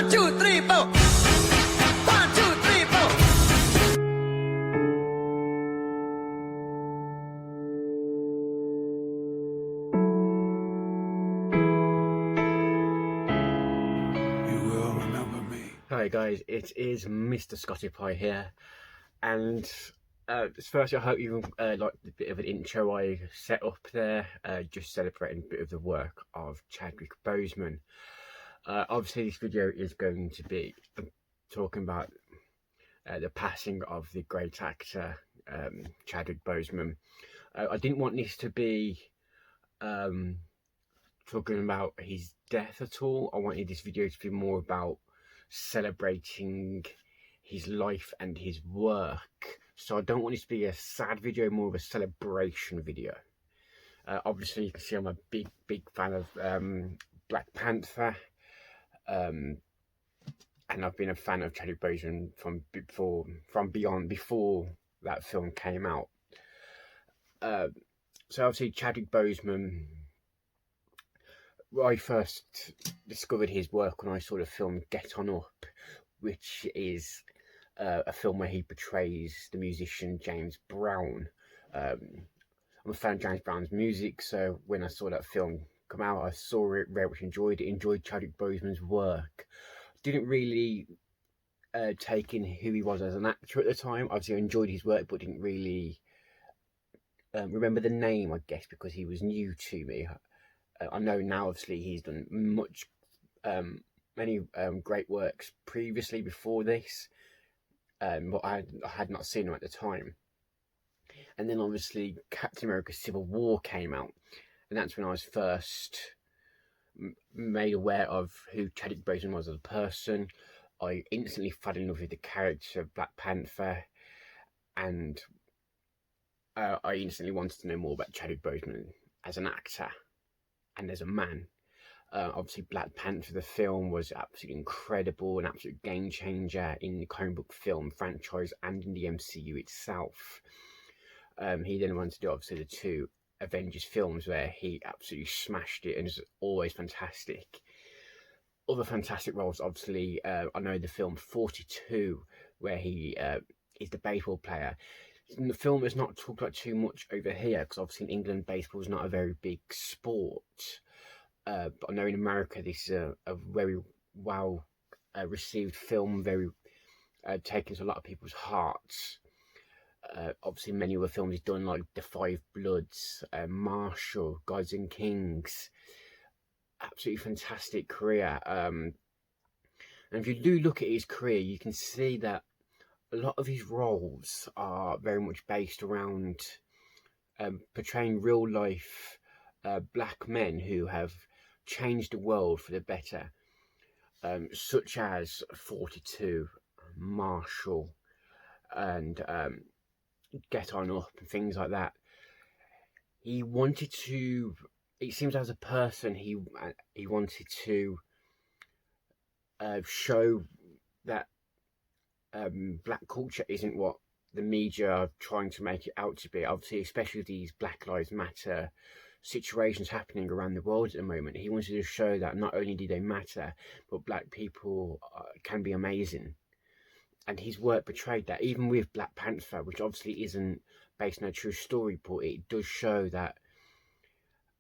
One, two, three, four. One, two, three, four. You will remember me. Hi guys, it is Mr. Scotty Pie here, and first I hope you liked the bit of an intro I set up there, just celebrating a bit of the work of Chadwick Boseman. Obviously this video is going to be talking about the passing of the great actor Chadwick Boseman. I didn't want this to be talking about his death at all. I wanted this video to be more about celebrating his life and his work. So I don't want this to be a sad video, more of a celebration video. Obviously you can see I'm a big fan of Black Panther, and I've been a fan of Chadwick Boseman before that film came out. So obviously Chadwick Boseman, I first discovered his work when I saw the film Get On Up, which is a film where he portrays the musician James Brown. I'm a fan of James Brown's music, so when I saw that film come out, I saw it, very much enjoyed Chadwick Boseman's work. Didn't really take in who he was as an actor at the time. Obviously I enjoyed his work, but didn't really remember the name, I guess, because he was new to me. I know now, obviously, he's done many great works previously before this, but I had not seen him at the time. And then, obviously, Captain America Civil War came out, and that's when I was first made aware of who Chadwick Boseman was as a person. I instantly fell in love with the character of Black Panther, and I instantly wanted to know more about Chadwick Boseman as an actor and as a man. Obviously Black Panther, the film, was absolutely incredible, an absolute game changer in the comic book film franchise and in the MCU itself. He then went to do, obviously, the two Avengers films where he absolutely smashed it and is always fantastic. Other fantastic roles, obviously, I know the film 42, where he is the baseball player. The film is not talked about too much over here because obviously in England baseball is not a very big sport, but I know in America this is a very well received film, very taken to a lot of people's hearts. Obviously many other films he's done, like The Five Bloods, Marshall, Gods and Kings. Absolutely fantastic career, and if you do look at his career, you can see that a lot of his roles are very much based around portraying real life black men who have changed the world for the better, such as 42, Marshall, and Get On Up, and things like that. He wanted to, it seems as a person, he wanted to show that black culture isn't what the media are trying to make it out to be. Obviously, especially these Black Lives Matter situations happening around the world at the moment, he wanted to show that not only do they matter, but black people can be amazing. And his work portrayed that, even with Black Panther, which obviously isn't based on a true story, but it does show that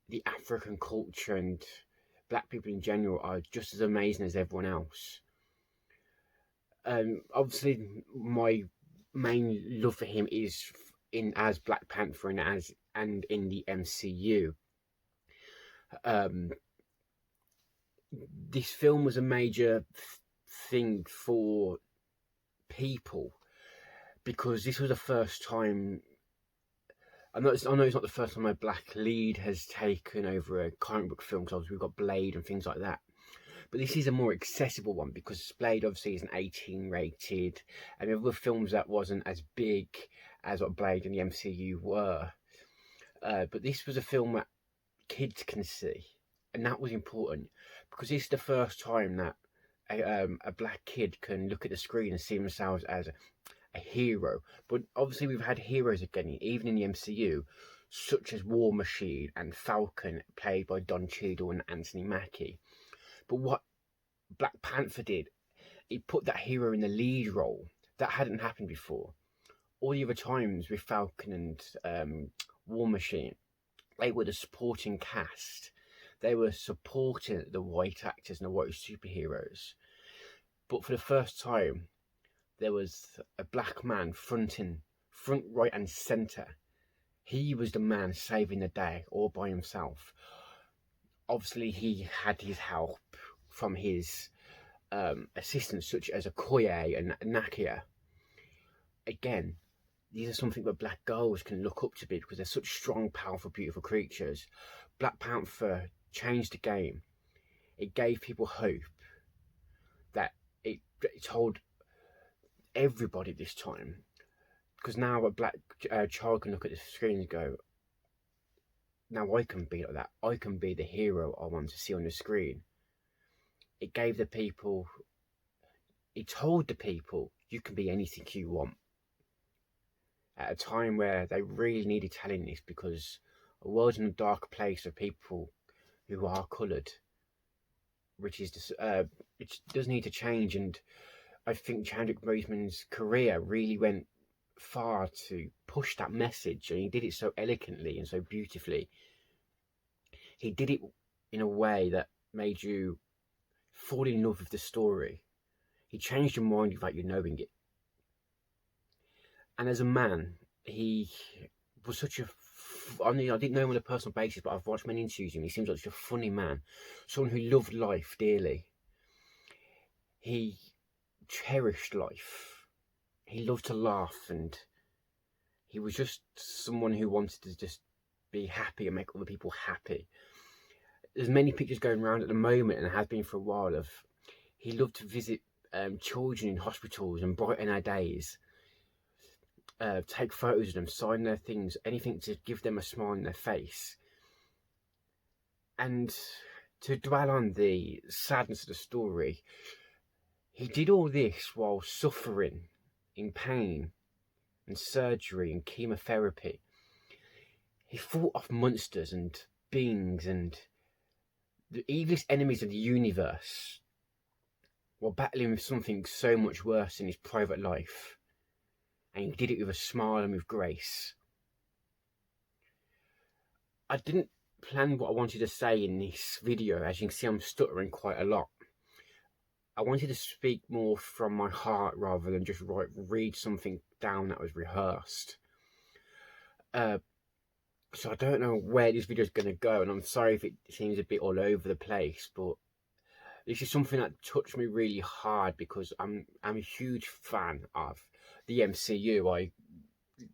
the African culture and black people in general are just as amazing as everyone else. Obviously my main love for him is as Black Panther and in the MCU. This film was a major thing for people because this was the first time, I know it's not the first time a black lead has taken over a comic book film, because we've got Blade and things like that. But this is a more accessible one because Blade obviously is an 18 rated, and there were films that wasn't as big as what Blade and the MCU were. But this was a film that kids can see, and that was important because this is the first time that a black kid can look at the screen and see themselves as a hero. But obviously we've had heroes again, even in the MCU, such as War Machine and Falcon, played by Don Cheadle and Anthony Mackie. But what Black Panther did He put that hero in the lead role. That hadn't happened before. All the other times with Falcon and War Machine, they were the supporting cast. They were supporting the white actors and the white superheroes. But for the first time, there was a black man front, right and centre. He was the man saving the day all by himself. Obviously, he had his help from his assistants such as Okoye and Nakia. Again, these are something that black girls can look up to because they're such strong, powerful, beautiful creatures. Black Panther changed the game. It gave people hope. That it told everybody this time, because now a black child can look at the screen and go, now I can be like that. I can be the hero I want to see on the screen. It gave the people, it told the people, you can be anything you want. At a time where they really needed telling this, because a world's in a dark place of people who are coloured, which does need to change. And I think Chadwick Boseman's career really went far to push that message, and he did it so eloquently and so beautifully. He did it in a way that made you fall in love with the story. He changed your mind without you knowing it. And as a man, he was such a, I didn't know him on a personal basis, but I've watched many interviews with him. He seems like such a funny man, someone who loved life dearly. He cherished life. He loved to laugh, and he was just someone who wanted to just be happy and make other people happy. There's many pictures going around at the moment, and has been for a while, of he loved to visit children in hospitals and brighten their days. Take photos of them, sign their things, anything to give them a smile on their face. And to dwell on the sadness of the story, he did all this while suffering in pain and surgery and chemotherapy. He fought off monsters and beings and the evilest enemies of the universe while battling with something so much worse in his private life. And he did it with a smile and with grace. I didn't plan what I wanted to say in this video. As you can see, I'm stuttering quite a lot. I wanted to speak more from my heart rather than just read something down that was rehearsed. So I don't know where this video is going to go, and I'm sorry if it seems a bit all over the place, but this is something that touched me really hard because I'm a huge fan of the MCU. I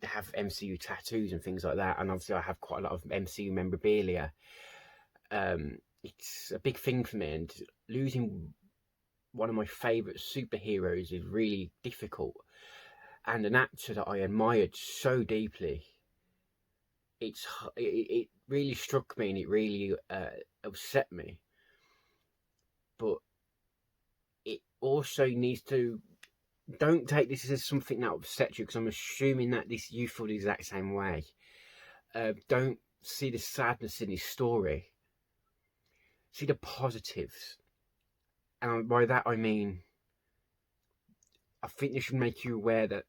have MCU tattoos and things like that, and obviously I have quite a lot of MCU memorabilia. It's a big thing for me, and losing one of my favourite superheroes is really difficult. And an actor that I admired so deeply, it really struck me, and it really upset me. But it also needs to, don't take this as something that upsets you, because I'm assuming that you feel the exact same way. Don't see the sadness in his story. See the positives. And by that I mean, I think this should make you aware that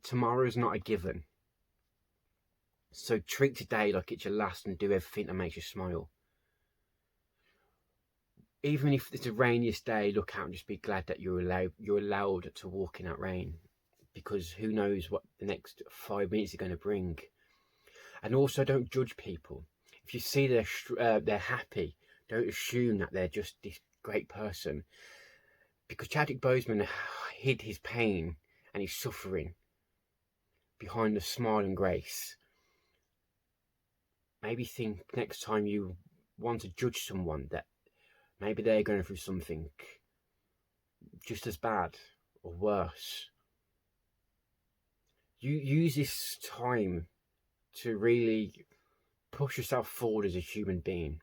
tomorrow is not a given. So treat today like it's your last and do everything that makes you smile. Even if it's the rainiest day, look out and just be glad that you're allowed to walk in that rain, because who knows what the next 5 minutes are going to bring. And also, don't judge people. If you see they're happy, don't assume that they're just this great person, because Chadwick Boseman hid his pain and his suffering behind the smile and grace. Maybe think next time you want to judge someone that maybe they're going through something just as bad or worse. You use this time to really push yourself forward as a human being.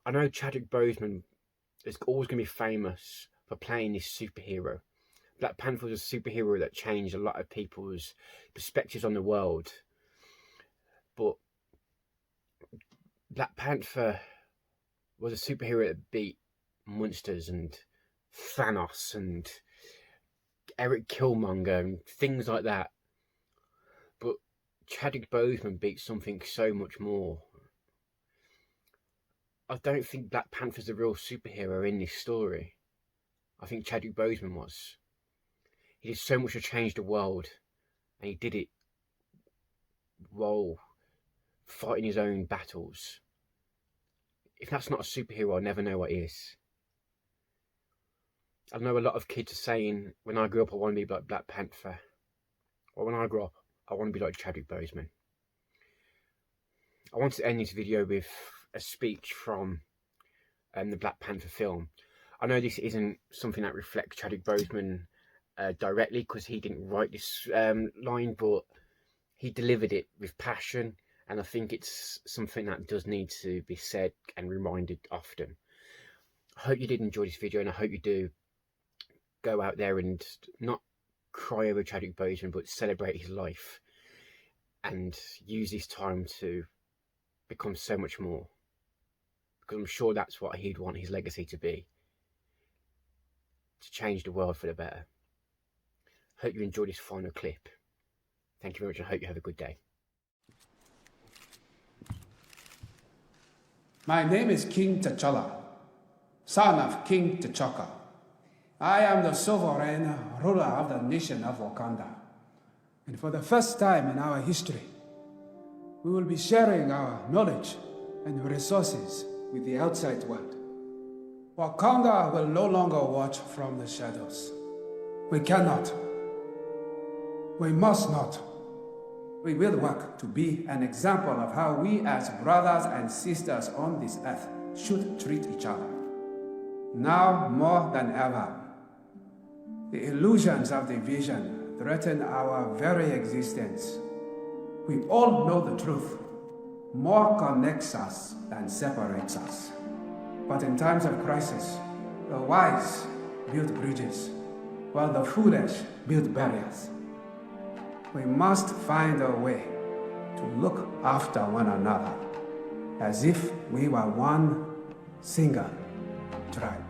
I know Chadwick Boseman is always going to be famous for playing this superhero. Black Panther was a superhero that changed a lot of people's perspectives on the world. But Black Panther was a superhero that beat monsters and Thanos and Eric Killmonger and things like that. But Chadwick Boseman beats something so much more. I don't think Black Panther's the real superhero in this story. I think Chadwick Boseman was. He did so much to change the world, and he did it while fighting his own battles. If that's not a superhero, I'll never know what is. I know a lot of kids are saying, when I grow up, I want to be like Black Panther. Or when I grow up, I want to be like Chadwick Boseman. I want to end this video with a speech from the Black Panther film. I know this isn't something that reflects Chadwick Boseman directly, because he didn't write this line, but he delivered it with passion, and I think it's something that does need to be said and reminded often. I hope you did enjoy this video, and I hope you do go out there and not cry over Chadwick Boseman, but celebrate his life and use this time to become so much more, because I'm sure that's what he'd want his legacy to be, to change the world for the better. Hope you enjoyed this final clip. Thank you very much, and I hope you have a good day. My name is King T'Challa, son of King T'Chaka. I am the sovereign ruler of the nation of Wakanda. And for the first time in our history, we will be sharing our knowledge and resources with the outside world. Wakanda will no longer watch from the shadows. We cannot. We must not. We will work to be an example of how we as brothers and sisters on this earth should treat each other. Now more than ever, the illusions of division threaten our very existence. We all know the truth. More connects us than separates us. But in times of crisis, the wise build bridges, while the foolish build barriers. We must find a way to look after one another as if we were one single tribe.